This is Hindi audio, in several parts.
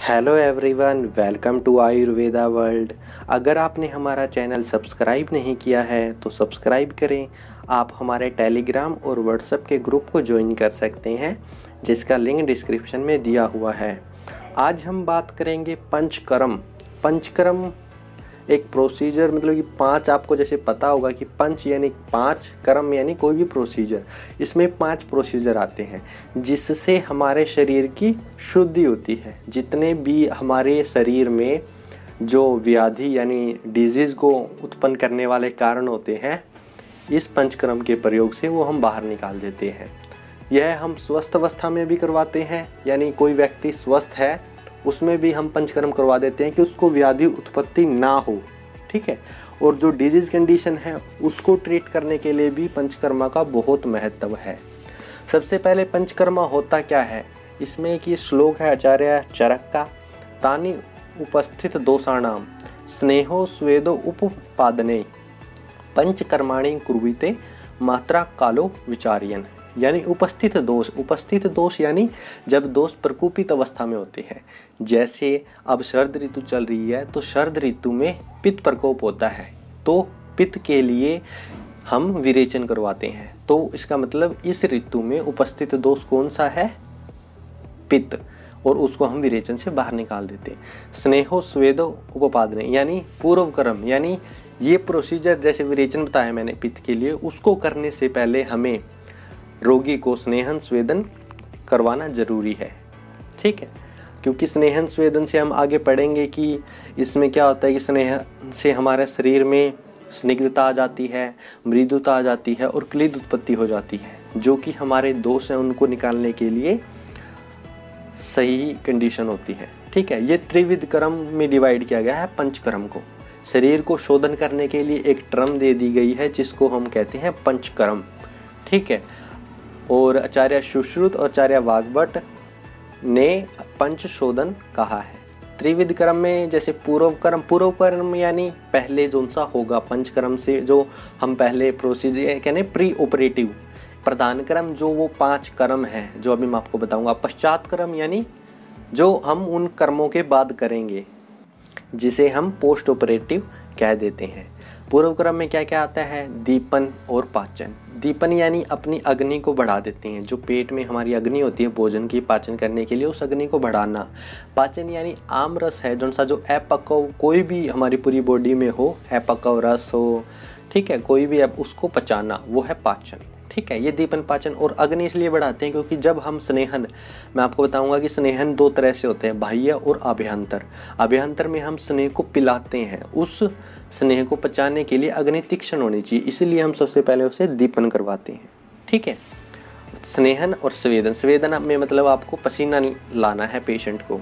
Hello everyone, welcome to Ayurveda world. अगर आपने हमारा चैनल सब्सक्राइब नहीं किया है तो सब्सक्राइब करें। आप हमारे टेलीग्राम और व्हाट्सएप के ग्रुप को ज्वाइन कर सकते हैं, जिसका लिंक डिस्क्रिप्शन में दिया हुआ है। आज हम बात करेंगे पंचकर्म। पंचकर्म एक प्रोसीजर, मतलब कि 5, आपको जैसे पता होगा कि पंच यानी 5, कर्म यानी कोई भी प्रोसीजर। इसमें 5 प्रोसीजर आते हैं जिससे हमारे शरीर की शुद्धि होती है। जितने भी हमारे शरीर में जो व्याधि यानी डिजीज़ को उत्पन्न करने वाले कारण होते हैं, इस पंचकर्म के प्रयोग से वो हम बाहर निकाल देते हैं। यह हम स्वस्थ अवस्था में भी करवाते हैं, यानी कोई व्यक्ति स्वस्थ है उसमें भी हम पंचकर्म करवा देते हैं कि उसको व्याधि उत्पत्ति ना हो, ठीक है। और जो डिजीज कंडीशन है उसको ट्रीट करने के लिए भी पंचकर्मा का बहुत महत्व है। सबसे पहले पंचकर्मा होता क्या है, इसमें एक ये श्लोक है आचार्य चरक का, तानि उपस्थित दोषाणाम स्नेहो स्वेदो उपपादने पंचकर्माणि कुर्वीते मात्रा कालो विचार्यन। यानी उपस्थित दोष यानी जब दोष प्रकोपित अवस्था में होते हैं। जैसे अब शरद ऋतु चल रही है तो शरद ऋतु में पित्त प्रकोप होता है, तो पित्त के लिए हम विरेचन करवाते हैं। तो इसका मतलब इस ऋतु में उपस्थित दोष कौन सा है, पित्त, और उसको हम विरेचन से बाहर निकाल देते हैं। स्नेहो स्वेदो उपपादने यानी पूर्व कर्म, यानी ये प्रोसीजर जैसे विरेचन बताया मैंने पित्त के लिए, उसको करने से पहले हमें रोगी को स्नेहन स्वेदन करवाना जरूरी है, ठीक है। क्योंकि स्नेहन स्वेदन से हम आगे पढ़ेंगे कि इसमें क्या होता है कि स्नेह से हमारे शरीर में स्निग्धता आ जाती है, मृदुता आ जाती है और क्लीद उत्पत्ति हो जाती है, जो कि हमारे दोष हैं उनको निकालने के लिए सही कंडीशन होती है, ठीक है। ये त्रिविध कर्म में डिवाइड किया गया है पंचकर्म को। शरीर को शोधन करने के लिए एक टर्म दे दी गई है जिसको हम कहते हैं पंचकर्म, ठीक है। और आचार्य सुश्रुत और आचार्य वाग्भट ने पंचशोधन कहा है। त्रिविध कर्म में जैसे पूर्व कर्म यानी पहले जो सा होगा पंचकर्म से, जो हम पहले प्रोसीजर कहने प्री ऑपरेटिव। प्रधान कर्म जो वो 5 कर्म है जो अभी मैं आपको बताऊंगा। पश्चात कर्म यानी जो हम उन कर्मों के बाद करेंगे, जिसे हम पोस्ट ऑपरेटिव कह देते हैं। पूर्व कर्म में क्या क्या आता है, दीपन और पाचन। दीपन यानी अपनी अग्नि को बढ़ा देते हैं, जो पेट में हमारी अग्नि होती है भोजन की पाचन करने के लिए, उस अग्नि को बढ़ाना। पाचन यानी आम रस है जो सा जो अपक्व कोई भी हमारी पूरी बॉडी में हो, अपक्व रस हो, ठीक है, कोई भी उसको पचाना, वो है पाचन, ठीक है। ये दीपन पाचन। और अग्नि इसलिए बढ़ाते हैं क्योंकि जब हम स्नेहन, मैं आपको बताऊंगा कि स्नेहन 2 तरह से होते हैं, बाह्य और आभ्यंतर। आभ्यंतर में हम स्नेह को पिलाते हैं, उस स्नेह को पचाने के लिए अग्नि तीक्ष्ण होनी चाहिए, इसलिए हम सबसे पहले उसे दीपन करवाते हैं, ठीक है। स्नेहन और स्वेदन, स्वेदन में मतलब आपको पसीना लाना है पेशेंट को।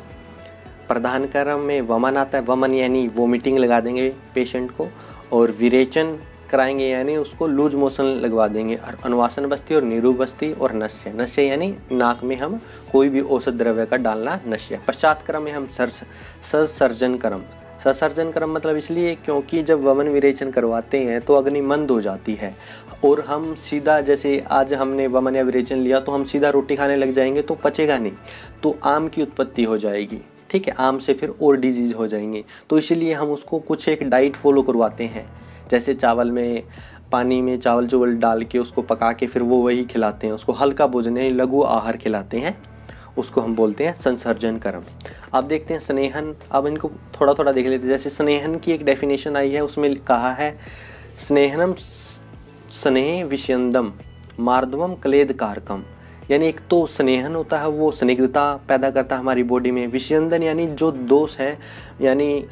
प्रधान कर्म में वमन आता है, वमन यानी वोमिटिंग लगा देंगे पेशेंट को, और विरेचन कराएंगे यानी उसको लूज मोशन लगवा देंगे। और अनुवासन बस्ती और नीरू बस्ती और नश्य, नश्य यानी नाक में हम कोई भी औषध द्रव्य का डालना, नश्य। पश्चात क्रम में हम ससर्जन कर्म। ससर्जन कर्म मतलब इसलिए क्योंकि जब वमन विरेचन करवाते हैं तो अग्नि मंद हो जाती है, और हम सीधा जैसे आज हमने वमन या विरेचन लिया तो हम सीधा रोटी खाने लग जाएंगे तो पचेगा नहीं, तो आम की उत्पत्ति हो जाएगी, ठीक है। आम से फिर और डिजीज हो जाएंगे, तो इसीलिए हम उसको कुछ एक डाइट फॉलो करवाते हैं। जैसे चावल में, पानी में चावल चुवल डाल के उसको पका के फिर वो वही खिलाते हैं, उसको हल्का भोजन यानी लघु आहार खिलाते हैं, उसको हम बोलते हैं संसर्जन कर्म। अब देखते हैं स्नेहन, अब इनको थोड़ा थोड़ा देख लेते हैं। जैसे स्नेहन की एक डेफिनेशन आई है, उसमें कहा है स्नेहनम स्नेह विषयंदम मार्दवम क्लेद कारकम। यानी एक तो स्नेहन होता है, वो स्निग्धता पैदा करता है हमारी बॉडी में। विषयंदन यानी जो दोष है, यानी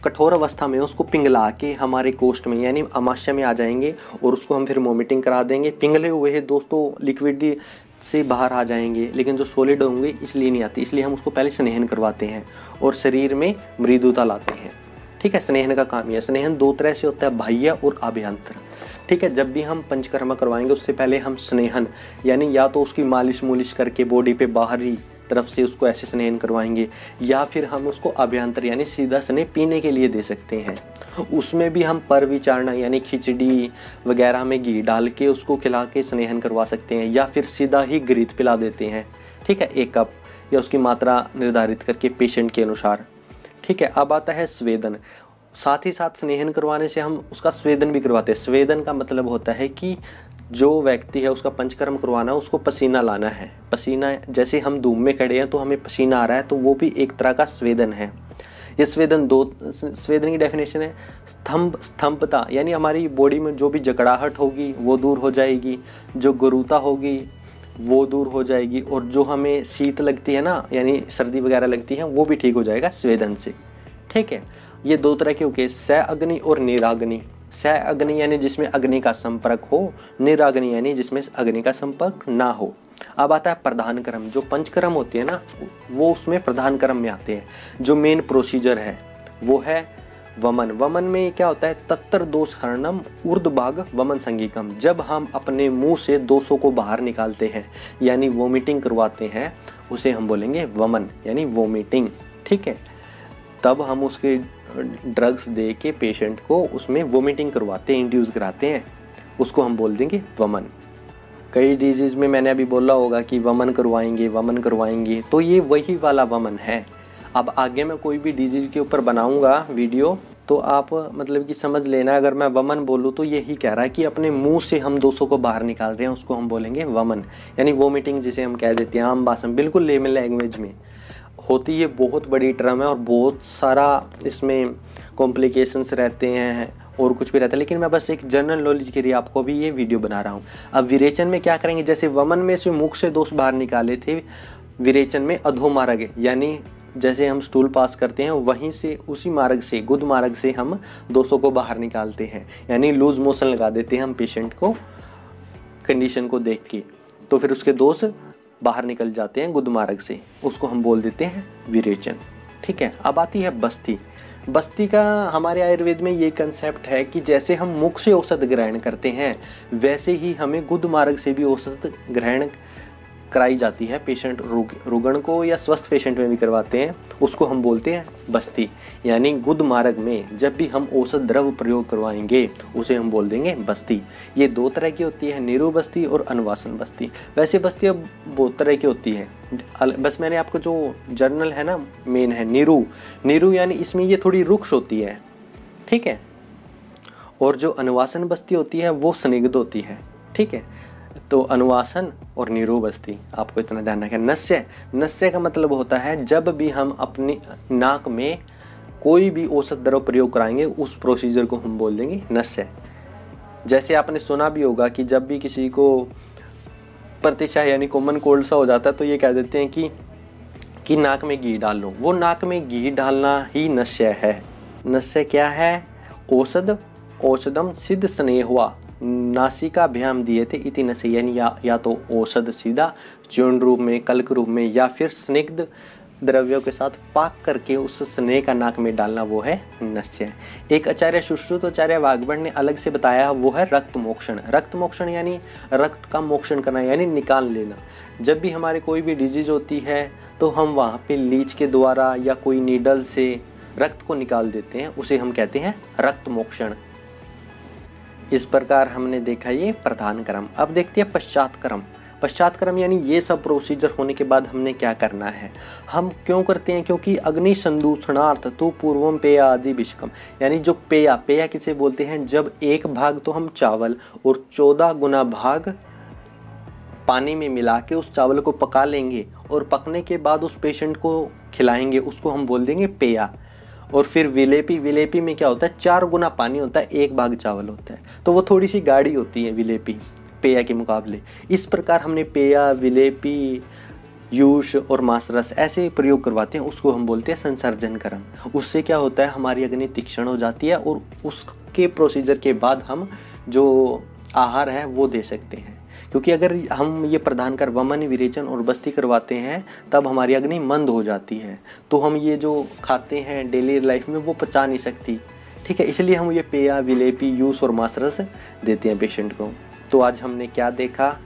कठोर अवस्था में उसको पिघला के हमारे कोष्ठ में यानी अमाशय में आ जाएंगे, और उसको हम फिर वोमिटिंग करा देंगे। पिघले हुए दोस्तों लिक्विड से बाहर आ जाएंगे, लेकिन जो सॉलिड होंगे इसलिए नहीं आती, इसलिए हम उसको पहले स्नेहन करवाते हैं और शरीर में मृदुता लाते हैं, ठीक है। स्नेहन का काम है। स्नेहन 2 तरह से होता है, बाह्य और आभ्यंतर, ठीक है। जब भी हम पंचकर्मा करवाएंगे उससे पहले हम स्नेहन यानी या तो उसकी मालिश मुलिश करके बॉडी पे बाहरी तरफ से उसको ऐसे स्नेहन करवाएंगे, या फिर हम उसको अभ्यंतर यानी सीधा स्नेह पीने के लिए दे सकते हैं। उसमें भी हम परविचारणा यानी खिचड़ी वगैरह में घी डाल के उसको खिला के स्नेहन करवा सकते हैं, या फिर सीधा ही घृत पिला देते हैं, ठीक है, 1 कप या उसकी मात्रा निर्धारित करके पेशेंट के अनुसार। ठीक है, अब आता है स्वेदन। साथ ही साथ स्नेहन करवाने से हम उसका स्वेदन भी करवाते हैं। स्वेदन का मतलब होता है कि जो व्यक्ति है उसका पंचकर्म करवाना, उसको पसीना लाना है। पसीना, जैसे हम धूप में खड़े हैं तो हमें पसीना आ रहा है, तो वो भी एक तरह का स्वेदन है। ये स्वेदन स्वेदन की डेफिनेशन है स्तंभता, यानी हमारी बॉडी में जो भी जकड़ाहट होगी वो दूर हो जाएगी, जो गुरुता होगी वो दूर हो जाएगी, और जो हमें शीत लगती है ना, यानी सर्दी वगैरह लगती है, वो भी ठीक हो जाएगा स्वेदन से। ठीक है, ये दो तरह के होके स अग्नि और निराग्नि। स अग्नि यानी जिसमें अग्नि का संपर्क हो, निराग्नि यानी जिसमें अग्नि का संपर्क ना हो। अब आता है प्रधान कर्म। जो पंचकर्म होते हैं ना, वो उसमें प्रधान कर्म में आते हैं। जो मेन प्रोसीजर है वो है वमन। वमन में क्या होता है, तत्तर दोष हरणम ऊर्ध्वभाग वमन संगीकम। जब हम अपने मुंह से दोषों को बाहर निकालते हैं, यानी वोमिटिंग करवाते हैं, उसे हम बोलेंगे वमन, यानी वोमिटिंग। ठीक है, तब हम उसके ड्रग्स दे के पेशेंट को उसमें वोमिटिंग करवाते हैं, इंड्यूस कराते हैं, उसको हम बोल देंगे वमन। कई डिजीज़ में मैंने अभी बोला होगा कि वमन करवाएंगे, तो ये वही वाला वमन है। अब आगे मैं कोई भी डिजीज़ के ऊपर बनाऊंगा वीडियो, तो आप मतलब कि समझ लेना, अगर मैं वमन बोलूँ तो यही कह रहा है कि अपने मुंह से हम दोषों को बाहर निकाल रहे हैं, उसको हम बोलेंगे वमन, यानी वोमिटिंग जिसे हम कह देते हैं आम भाषा में, बिल्कुल लेमन लैंग्वेज में होती है। बहुत बड़ी टर्म है और बहुत सारा इसमें कॉम्प्लिकेशंस रहते हैं और कुछ भी रहता है, लेकिन मैं बस एक जनरल नॉलेज के लिए आपको भी ये वीडियो बना रहा हूँ। अब विरेचन में क्या करेंगे, जैसे वमन में से मुख से दोष बाहर निकाले थे, विरेचन में अधोमार्ग, यानी जैसे हम स्टूल पास करते हैं वहीं से, उसी मार्ग से, गुद मार्ग से हम दोषों को बाहर निकालते हैं, यानी लूज मोशन लगा देते हैं हम पेशेंट को कंडीशन को देख के, तो फिर उसके दोष बाहर निकल जाते हैं गुद मार्ग से, उसको हम बोल देते हैं विरेचन। ठीक है, अब आती है बस्ती। बस्ती का हमारे आयुर्वेद में ये कंसेप्ट है कि जैसे हम मुख से औषध ग्रहण करते हैं, वैसे ही हमें गुद मार्ग से भी औषध ग्रहण कराई जाती है पेशेंट रुग्ण को, या स्वस्थ पेशेंट में भी करवाते हैं, उसको हम बोलते हैं बस्ती। यानी गुद मार्ग में जब भी हम औषध द्रव प्रयोग करवाएंगे उसे हम बोल देंगे बस्ती। ये दो तरह की होती है, नीरु बस्ती और अनुवासन बस्ती। वैसे बस्ती अब बहुत तरह की होती है, बस मैंने आपको जो जर्नल है ना मेन है नीरु यानी इसमें ये थोड़ी रुक्ष होती है। ठीक है, और जो अनुवासन बस्ती होती है वो स्निग्ध होती है। ठीक है, तो अनुवासन और नीरु बस्ती आपको इतना ध्यान रखना। नस्य का मतलब होता है जब भी हम अपनी नाक में कोई भी औषध द्रव प्रयोग कराएंगे, उस प्रोसीजर को हम बोल देंगे नस्य। जैसे आपने सुना भी होगा कि जब भी किसी को प्रतिशा यानी कॉमन कोल्ड सा हो जाता है, तो ये कह देते हैं कि नाक में घी डाल लो। वो नाक में घी डालना ही नस्य है। नस्य क्या है, औषधम सिद्ध स्नेहवा नासिकाभ्याम दिए थे इति नस्य, यानी या तो औषध सीधा चूर्ण रूप में, कल्क रूप में, या फिर स्निग्ध द्रव्यों के साथ पाक करके उस स्नेह का नाक में डालना, वो है नस्य। एक आचार्य सुश्रुत आचार्य वाग्भट ने अलग से बताया, वो है रक्त मोक्षण। रक्त मोक्षण यानी रक्त का मोक्षण करना, यानी निकाल लेना। जब भी हमारे कोई भी डिजीज होती है तो हम वहाँ पे लीच के द्वारा या कोई नीडल से रक्त को निकाल देते हैं, उसे हम कहते हैं रक्त मोक्षण। इस प्रकार हमने देखा ये प्रधान कर्म। अब देखते हैं पश्चात कर्म। पश्चात कर्म यानी ये सब प्रोसीजर होने के बाद हमने क्या करना है, हम क्यों करते हैं, क्योंकि अग्नि संदूषणार्थ तो पूर्वम पेय आदि विषकम, यानी जो पेय किसे बोलते हैं, जब एक भाग तो हम चावल और 14 गुना भाग पानी में मिला के उस चावल को पका लेंगे और पकने के बाद उस पेशेंट को खिलाएंगे, उसको हम बोल देंगे पेय। और फिर विलेपी में क्या होता है, 4 गुना पानी होता है, 1 भाग चावल होता है, तो वो थोड़ी सी गाढ़ी होती है विलेपी पेय के मुकाबले। इस प्रकार हमने पेय, विलेपी, यूष और मासरस ऐसे प्रयोग करवाते हैं, उसको हम बोलते हैं संसर्जन कर्म। उससे क्या होता है, हमारी अग्नि तीक्ष्ण हो जाती है और उसके प्रोसीजर के बाद हम जो आहार है वो दे सकते हैं। क्योंकि अगर हम ये प्रधान कर वमन, विरेचन और बस्ती करवाते हैं तब हमारी अग्नि मंद हो जाती है, तो हम ये जो खाते हैं डेली लाइफ में वो पचा नहीं सकती। ठीक है, इसलिए हम ये पेया, विलेपी, यूस और मासरस देते हैं पेशेंट को। तो आज हमने क्या देखा,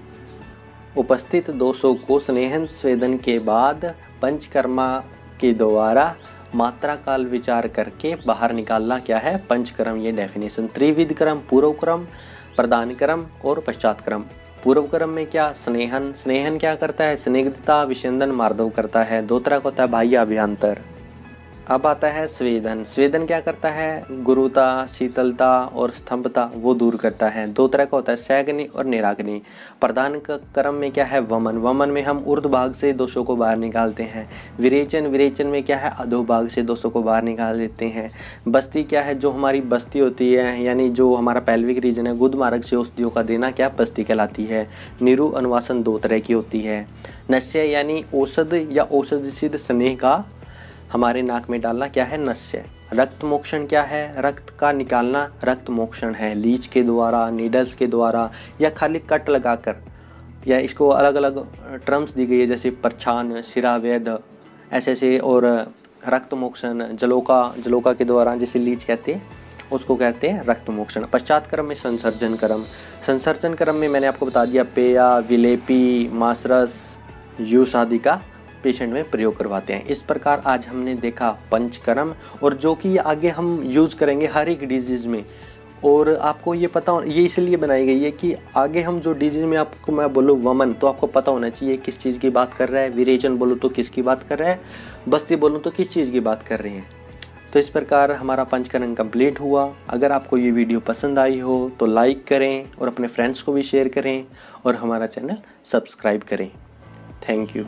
उपस्थित दोषों को स्नेहन स्वेदन के बाद पंचकर्मा के द्वारा मात्रा काल विचार करके बाहर निकालना क्या है, पंचकर्म। ये डेफिनेशन त्रिविध क्रम, पूर्व क्रम, प्रधान क्रम और पश्चात क्रम। पूर्व क्रम में क्या, स्नेहन, स्नेहन क्या करता है, स्निग्धता, विषेदन, मार्दव करता है। दो तरह का होता है, बाह्य, अभ्यंतर। अब आता है स्वेदन, स्वेदन क्या करता है, गुरुता, शीतलता और स्तंभता वो दूर करता है। दो तरह का होता है, सैग्नि और निराग्नि। प्रधान क्रम में क्या है, वमन, वमन में हम ऊर्ध्व भाग से दोषों को बाहर निकालते हैं। विरेचन, विरेचन में क्या है, अधोभाग से दोषों को बाहर निकाल देते हैं। बस्ती क्या है, जो हमारी बस्ती होती है, यानी जो हमारा पैल्विक रीजन है, गुद मार्ग से औषधियों का देना क्या बस्ती कहलाती है। निरु अनुवासन दो तरह की होती है। नस्य यानी औषध या औषधि सिद्ध स्नेह का हमारे नाक में डालना क्या है, नस्य। रक्त मोक्षण क्या है, रक्त का निकालना रक्त मोक्षण है। लीच के द्वारा, नीडल्स के द्वारा या खाली कट लगाकर, या इसको अलग अलग टर्म्स दी गई है जैसे परछान, शिरावेद, ऐसे और रक्त मोक्षण, जलोका के द्वारा जैसे लीच कहते हैं उसको कहते हैं रक्त मोक्षण। पश्चात क्रम में संसर्जन क्रम, संसर्जन क्रम में मैंने आपको बता दिया पेया, विलेपी, मासरस, यूस आदि का पेशेंट में प्रयोग करवाते हैं। इस प्रकार आज हमने देखा पंचकर्म, और जो कि आगे हम यूज करेंगे हर एक डिजीज में। और आपको ये पता ये इसलिए बनाई गई है कि आगे हम जो डिजीज में आपको मैं बोलूँ वमन, तो आपको पता होना चाहिए किस चीज़ की बात कर रहा है। विरेचन बोलूँ तो किसकी बात कर रहा है, बस्ती बोलूँ तो किस चीज़ की बात कर रहे हैं। तो इस प्रकार हमारा पंचकर्म कंप्लीट हुआ। अगर आपको ये वीडियो पसंद आई हो तो लाइक करें और अपने फ्रेंड्स को भी शेयर करें और हमारा चैनल सब्सक्राइब करें। Thank you.